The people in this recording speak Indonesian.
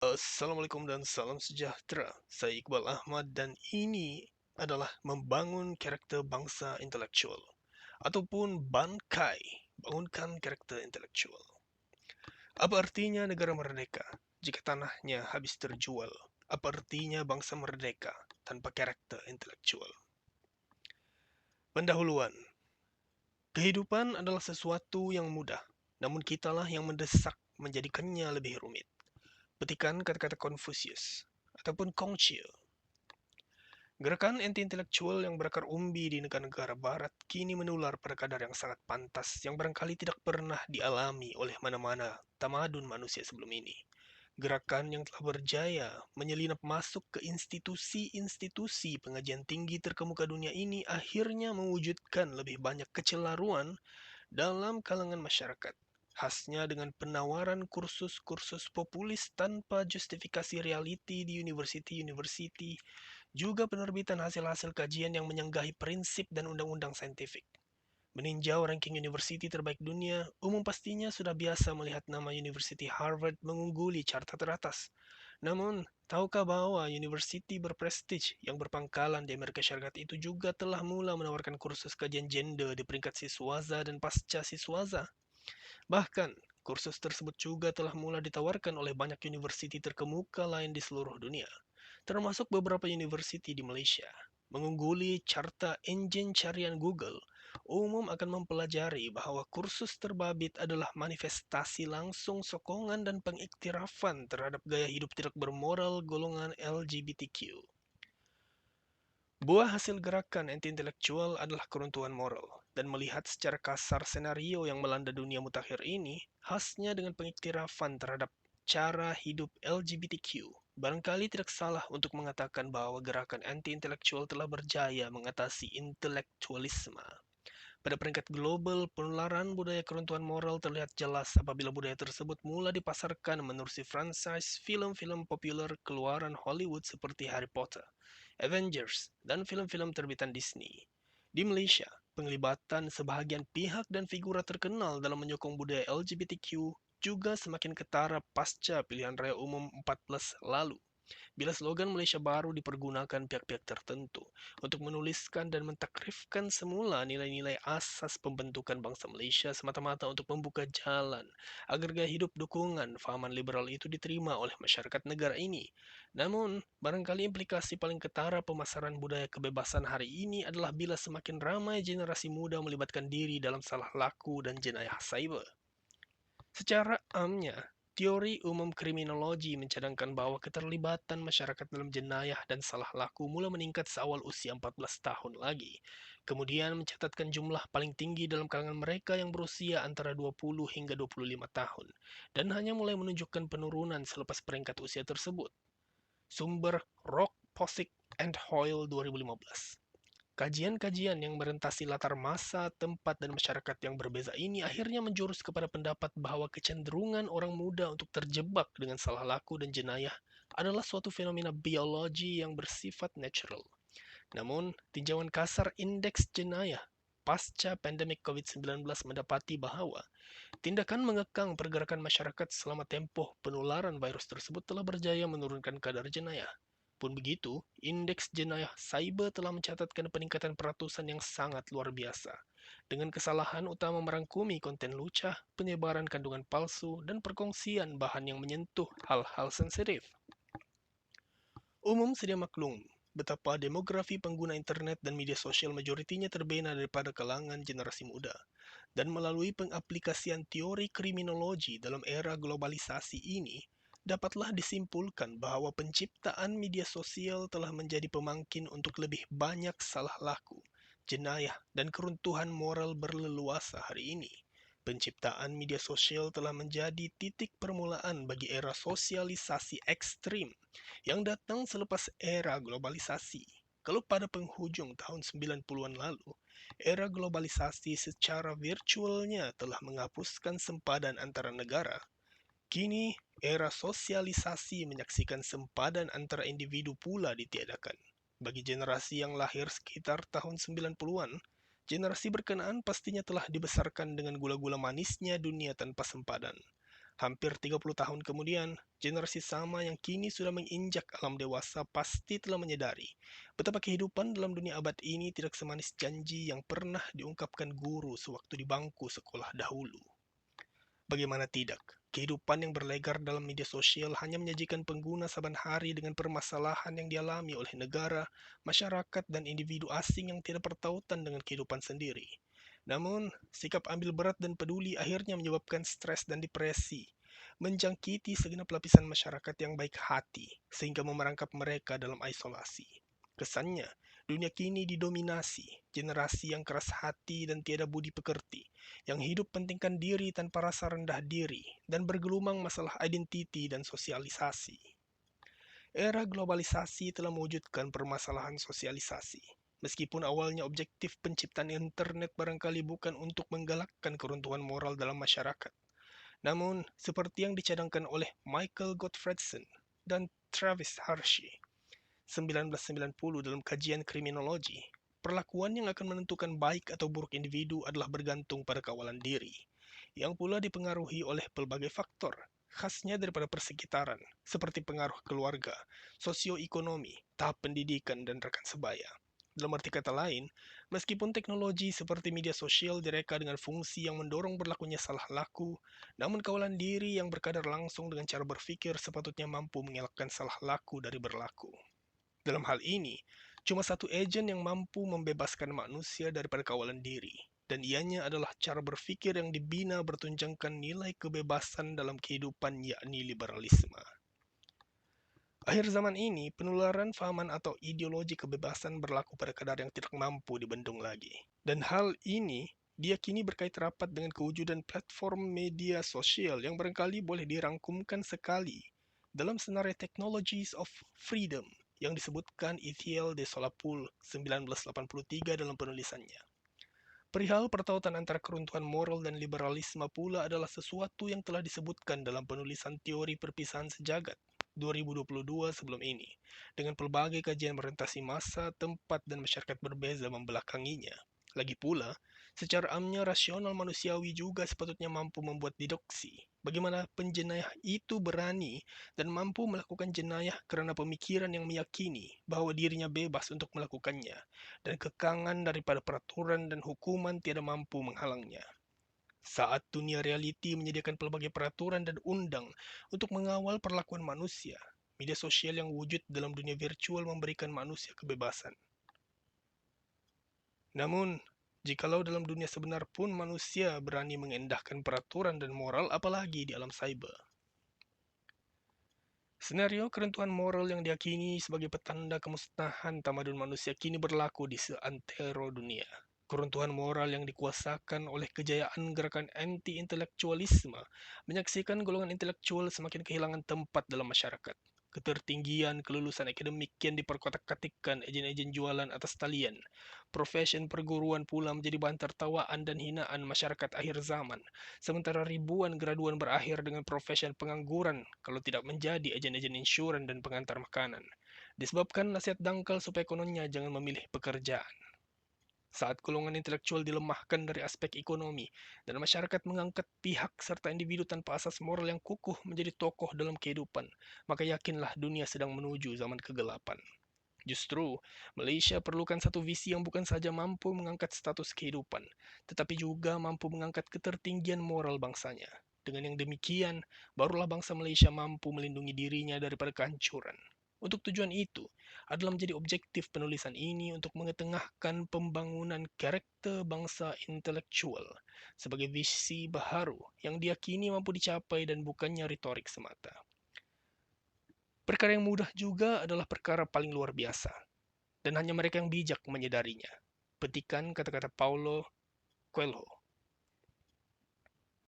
Assalamualaikum dan salam sejahtera. Saya Iqbal Ahmad dan ini adalah membangun karakter bangsa intelektual ataupun Bankai, bangunkan karakter intelektual. Apa artinya negara merdeka jika tanahnya habis terjual? Apa artinya bangsa merdeka tanpa karakter intelektual? Pendahuluan. Kehidupan adalah sesuatu yang mudah, namun kitalah yang mendesak menjadikannya lebih rumit. Petikan kata-kata Confucius ataupun Konghucu. Gerakan anti-intelektual yang berakar umbi di negara-negara barat kini menular pada kadar yang sangat pantas yang barangkali tidak pernah dialami oleh mana-mana tamadun manusia sebelum ini. Gerakan yang telah berjaya menyelinap masuk ke institusi-institusi pengajian tinggi terkemuka dunia ini akhirnya mewujudkan lebih banyak kecelaruan dalam kalangan masyarakat. Khasnya dengan penawaran kursus-kursus populis tanpa justifikasi reality di university-university, juga penerbitan hasil-hasil kajian yang menyanggahi prinsip dan undang-undang saintifik. Meninjau ranking university terbaik dunia, umum pastinya sudah biasa melihat nama University Harvard mengungguli carta teratas. Namun, tahukah bahwa university berprestige yang berpangkalan di Amerika Syarikat itu juga telah mula menawarkan kursus kajian gender di peringkat siswaza dan pasca siswaza? Bahkan, kursus tersebut juga telah mula ditawarkan oleh banyak university terkemuka lain di seluruh dunia, termasuk beberapa university di Malaysia. Mengungguli carta engine carian Google, umum akan mempelajari bahwa kursus terbabit adalah manifestasi langsung sokongan dan pengiktirafan terhadap gaya hidup tidak bermoral golongan LGBTQ. Buah hasil gerakan anti-intelektual adalah keruntuhan moral, dan melihat secara kasar senario yang melanda dunia mutakhir ini, khasnya dengan pengiktirafan terhadap cara hidup LGBTQ. Barangkali tidak salah untuk mengatakan bahwa gerakan anti-intelektual telah berjaya mengatasi intelektualisme. Pada peringkat global, penularan budaya keruntuhan moral terlihat jelas apabila budaya tersebut mula dipasarkan menerusi franchise film-film populer keluaran Hollywood seperti Harry Potter, Avengers, dan film-film terbitan Disney. Di Malaysia, penglibatan sebahagian pihak dan figura terkenal dalam menyokong budaya LGBTQ juga semakin ketara pasca pilihan raya umum 14 lalu bila slogan Malaysia Baru dipergunakan pihak-pihak tertentu untuk menuliskan dan mentakrifkan semula nilai-nilai asas pembentukan bangsa Malaysia semata-mata untuk membuka jalan agar gaya hidup dukungan fahaman liberal itu diterima oleh masyarakat negara ini. Namun, barangkali implikasi paling ketara pemasaran budaya kebebasan hari ini adalah bila semakin ramai generasi muda melibatkan diri dalam salah laku dan jenayah cyber. Secara amnya, teori umum kriminologi mencadangkan bahwa keterlibatan masyarakat dalam jenayah dan salah laku mula meningkat seawal usia 14 tahun lagi. Kemudian mencatatkan jumlah paling tinggi dalam kalangan mereka yang berusia antara 20 hingga 25 tahun, dan hanya mulai menunjukkan penurunan selepas peringkat usia tersebut. Sumber Rock, Posick, and Hoyle 2015. Kajian-kajian yang merentasi latar masa, tempat, dan masyarakat yang berbeza ini akhirnya menjurus kepada pendapat bahwa kecenderungan orang muda untuk terjebak dengan salah laku dan jenayah adalah suatu fenomena biologi yang bersifat natural. Namun, tinjauan kasar indeks jenayah pasca pandemik COVID-19 mendapati bahwa tindakan mengekang pergerakan masyarakat selama tempoh penularan virus tersebut telah berjaya menurunkan kadar jenayah. Pun begitu, indeks jenayah cyber telah mencatatkan peningkatan peratusan yang sangat luar biasa, dengan kesalahan utama merangkumi konten lucah, penyebaran kandungan palsu, dan perkongsian bahan yang menyentuh hal-hal sensitif. Umum sedia maklum betapa demografi pengguna internet dan media sosial majoritinya terbina daripada kalangan generasi muda. Dan melalui pengaplikasian teori kriminologi dalam era globalisasi ini, dapatlah disimpulkan bahwa penciptaan media sosial telah menjadi pemangkin untuk lebih banyak salah laku, jenayah, dan keruntuhan moral berleluasa hari ini. Penciptaan media sosial telah menjadi titik permulaan bagi era sosialisasi ekstrim yang datang selepas era globalisasi. Kalau pada penghujung tahun 90-an lalu, era globalisasi secara virtualnya telah menghapuskan sempadan antara negara. Kini, era sosialisasi menyaksikan sempadan antara individu pula ditiadakan. Bagi generasi yang lahir sekitar tahun 90-an, generasi berkenaan pastinya telah dibesarkan dengan gula-gula manisnya dunia tanpa sempadan. Hampir 30 tahun kemudian, generasi sama yang kini sudah menginjak alam dewasa pasti telah menyadari betapa kehidupan dalam dunia abad ini tidak semanis janji yang pernah diungkapkan guru sewaktu di bangku sekolah dahulu. Bagaimana tidak, kehidupan yang berlegar dalam media sosial hanya menyajikan pengguna saban hari dengan permasalahan yang dialami oleh negara, masyarakat, dan individu asing yang tidak bertautan dengan kehidupan sendiri. Namun, sikap ambil berat dan peduli akhirnya menyebabkan stres dan depresi, menjangkiti segenap lapisan masyarakat yang baik hati, sehingga memerangkap mereka dalam isolasi. Kesannya, dunia kini didominasi generasi yang keras hati dan tiada budi pekerti, yang hidup pentingkan diri tanpa rasa rendah diri, dan bergelumang masalah identiti dan sosialisasi. Era globalisasi telah mewujudkan permasalahan sosialisasi. Meskipun awalnya objektif penciptaan internet barangkali bukan untuk menggalakkan keruntuhan moral dalam masyarakat. Namun, seperti yang dicadangkan oleh Michael Gottfredson dan Travis Hershey, 1990 dalam kajian kriminologi, perlakuan yang akan menentukan baik atau buruk individu adalah bergantung pada kawalan diri, yang pula dipengaruhi oleh pelbagai faktor, khasnya daripada persekitaran, seperti pengaruh keluarga, sosioekonomi, tahap pendidikan, dan rekan sebaya. Dalam arti kata lain, meskipun teknologi seperti media sosial direka dengan fungsi yang mendorong berlakunya salah laku, namun kawalan diri yang berkadar langsung dengan cara berpikir sepatutnya mampu mengelakkan salah laku dari berlaku. Dalam hal ini, cuma satu agen yang mampu membebaskan manusia daripada kawalan diri, dan ianya adalah cara berpikir yang dibina bertunjangkan nilai kebebasan dalam kehidupan, yakni liberalisme. Akhir zaman ini, penularan fahaman atau ideologi kebebasan berlaku pada kadar yang tidak mampu dibendung lagi. Dan hal ini diyakini berkait rapat dengan kewujudan platform media sosial yang barangkali boleh dirangkumkan sekali dalam senarai Technologies of Freedom yang disebutkan Ithiel de Solapul 1983 dalam penulisannya. Perihal pertautan antara keruntuhan moral dan liberalisme pula adalah sesuatu yang telah disebutkan dalam penulisan teori perpisahan sejagat 2022 sebelum ini, dengan pelbagai kajian merentasi masa, tempat, dan masyarakat berbeza membelakanginya. Lagi pula, secara amnya rasional manusiawi juga sepatutnya mampu membuat deduksi bagaimana penjenayah itu berani dan mampu melakukan jenayah karena pemikiran yang meyakini bahwa dirinya bebas untuk melakukannya, dan kekangan daripada peraturan dan hukuman tiada mampu menghalangnya. Saat dunia realiti menyediakan pelbagai peraturan dan undang untuk mengawal perlakuan manusia, media sosial yang wujud dalam dunia virtual memberikan manusia kebebasan. Namun, jikalau dalam dunia sebenar pun manusia berani mengendahkan peraturan dan moral, apalagi di alam cyber. Senario keruntuhan moral yang diyakini sebagai petanda kemusnahan tamadun manusia kini berlaku di seantero dunia. Keruntuhan moral yang dikuasakan oleh kejayaan gerakan anti-intelektualisme menyaksikan golongan intelektual semakin kehilangan tempat dalam masyarakat. Ketertinggian kelulusan akademik kian diperkotak-katikkan ejen-ejen jualan atas talian. Profesi perguruan pula menjadi bahan tertawaan dan hinaan masyarakat akhir zaman, sementara ribuan graduan berakhir dengan profesi pengangguran kalau tidak menjadi ejen-ejen insuran dan pengantar makanan. Disebabkan nasihat dangkal supaya kononnya jangan memilih pekerjaan. Saat golongan intelektual dilemahkan dari aspek ekonomi dan masyarakat mengangkat pihak serta individu tanpa asas moral yang kukuh menjadi tokoh dalam kehidupan, maka yakinlah dunia sedang menuju zaman kegelapan. Justru, Malaysia perlukan satu visi yang bukan saja mampu mengangkat status kehidupan, tetapi juga mampu mengangkat ketertinggian moral bangsanya. Dengan yang demikian, barulah bangsa Malaysia mampu melindungi dirinya daripada kehancuran. Untuk tujuan itu, adalah menjadi objektif penulisan ini untuk mengetengahkan pembangunan karakter bangsa intelektual sebagai visi baharu yang diyakini mampu dicapai dan bukannya retorik semata. Perkara yang mudah juga adalah perkara paling luar biasa, dan hanya mereka yang bijak menyadarinya. Petikan kata-kata Paulo Coelho.